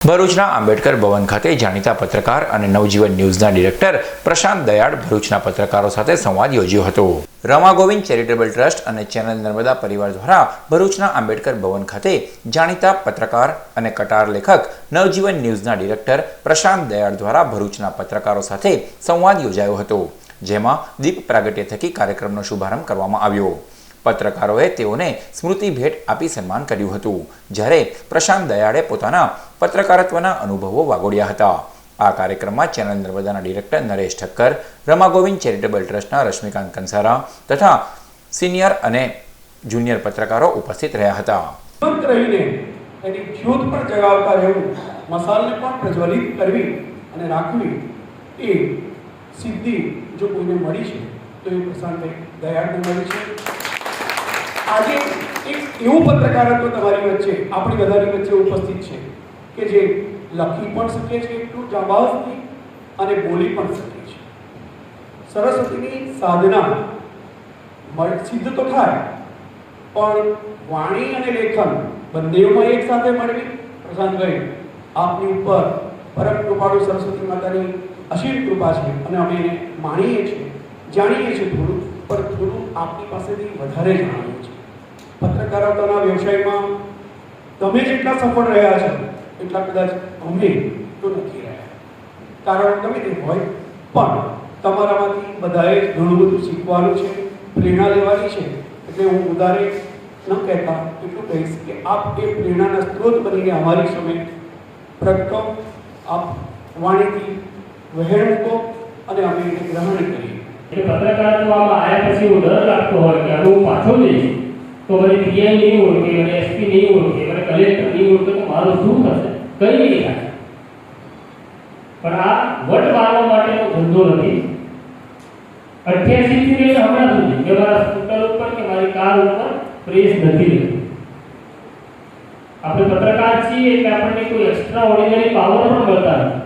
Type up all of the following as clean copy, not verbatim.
ભરૂચના આંબેડકર ભવન ખાતે જાણીતા પત્રકાર અને નવજીવન ન્યૂઝના ડિરેક્ટર પ્રશાંત દયાળ ભરૂચના પત્રકારો સાથે સંવાદ યોજ્યો હતો। રમા ગોવિંદ ચેરિટેબલ ટ્રસ્ટ અને ચેનલ નર્મદા પરિવાર દ્વારા ભરૂચના આંબેડકર ભવન ખાતે જાણીતા પત્રકાર અને કટાર લેખક નવજીવન ન્યૂઝના ડિરેક્ટર પ્રશાંત દયાળ દ્વારા ભરૂચના પત્રકારો સાથે સંવાદ યોજાયો હતો, જેમાં દીપ પ્રાગટ્ય થકી કાર્યક્રમનો શુભારંભ કરવામાં આવ્યો। પત્રકારોએ તેઓને સ્મૃતિ ભેટ આપી સન્માન કર્યું હતું, જ્યારે પ્રશાંત દયાળે પોતાના પત્રકારત્વના અનુભવો વાગોડ્યા હતા। આ કાર્યક્રમમાં ચેનલ નર્મદાના ડિરેક્ટર નરેશ ઠક્કર, રમા ગોવિંદ ચેરિટેબલ ટ્રસ્ટના રશ્મિકાંત કંસારા તથા સિનિયર અને જુનિયર પત્રકારો ઉપસ્થિત રહ્યા હતા। એની જ્યોત પર જગાવતા રહેવું, મસાલને પણ પ્રજ્વલિત કરવી અને રાખવી, એ સિદ્ધિ જો કોઈને મળી છે તો એ પ્રશાંત દયાળને મળી છે। આજે એક એવું પત્રકારત્વ તમારી વચ્ચે, આપણી બધાની વચ્ચે ઉપસ્થિત છે કે જે લખી પણ શકે છે એટલું જાબાઝથી અને બોલી પણ શકે છે। સરસ્વતીની સાધના સિદ્ધ તો થાય, પણ વાણી અને લેખન બંનેમાં એક સાથે મળવી, પ્રશાંતભાઈ આપની ઉપર પરમ કૃપાળુ સરસ્વતી માતાની અસીમ કૃપા છે અને અમે એને માણીએ છીએ, જાણીએ છીએ થોડું, પણ થોડું આપની પાસેથી વધારે જાણીએ છીએ। પત્રકારત્વના વ્યવસાયમાં તમે જેટલા સફળ રહ્યા છો એટલા કદાચ અમે તો નથી રહ્યા, કારણ ગમે તે હોય, પણ તમારામાંથી બધાએ ઘણું બધું શીખવાનું છે, પ્રેરણા લેવાની છે। એટલે હું ઉદારે ન કહેતા એટલું કહીશ કે આપ એ પ્રેરણાના સ્ત્રોત બનીને અમારી સામે પ્રગટો, આપ વાણીથી વહેણ મૂકો અને અમે એને ગ્રહણ કરીએ। પત્રકારત્વમાં આવ્યા પછી હું ડર લાગતો હોય કે હું પાછો જઈશ તો મને પીએમ નહીં ઓળખે, મને એસપી નહીં ઓળખે, મને કલેક્ટર નહીં ઓળખે, તો મારું શું થશે? કંઈ નહીં થાય। પણ આ વટ મારવા માટેનો ધંધો નથી। 88 થી લઈને હમણાં સુધી કે મારા સ્કૂટર ઉપર કે મારી કાર ઉપર પ્રેસ નથી રહેતી। આપણે પત્રકાર છીએ એટલે આપણને કોઈ એક્સ્ટ્રા ઓર્ડિનરી પાવર પણ મળતા નથી।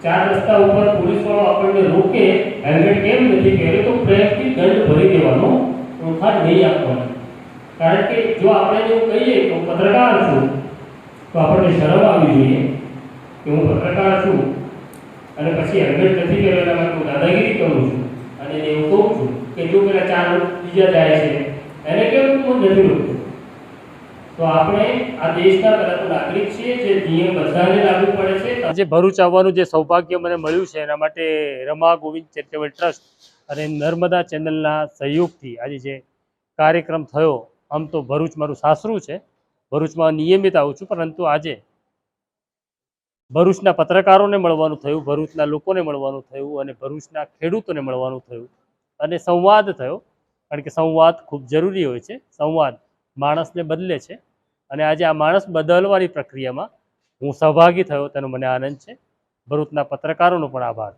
4 રસ્તા ઉપર પોલીસ વાળો આપણને રોકે, હેલ્મેટ કેમ નથી પહેર્યો, તો પ્રેસથી દંડ ભરી દેવાનો, પ્રોત્સાહન નહીં આપવાનું। કારણ કે જો આપણે એવું કહીએ તો પત્રકાર છું, તો આપણને શરમ આવવી જોઈએ કે હું પત્રકાર છું અને પછી હેલ્મેટ નથી પહેરેલા માટે હું દાદાગીરી કરું છું અને એવું કહું છું કે જો પેલા 4 બીજા જાય છે એને કેમ હું નથી રોકતો? તો આપણે આ દેશના પહેલા તો નાગરિક છીએ, જે નિયમ બધાને લાગુ પડે છે। આજે ભરૂચ આવવાનું જે સૌભાગ્ય મને મળ્યું છે એના માટે રમા ગોવિંદ ચેરિટેબલ ટ્રસ્ટ અને નર્મદા ચેનલના સહયોગથી આજે જે કાર્યક્રમ થયો, આમ તો ભરૂચ મારું સાસરું છે, ભરૂચમાં નિયમિત આવું છું, પરંતુ આજે ભરૂચના પત્રકારોને મળવાનું થયું, ભરૂચના લોકોને મળવાનું થયું અને ભરૂચના ખેડૂતોને મળવાનું થયું અને સંવાદ થયો। કારણ કે સંવાદ ખૂબ જરૂરી હોય છે, સંવાદ માણસને બદલે છે અને આજે આ માણસ બદલવાની પ્રક્રિયામાં હું સહભાગી થયો તેનો મને આનંદ છે। ભરૂચના પત્રકારોનો પણ આભાર।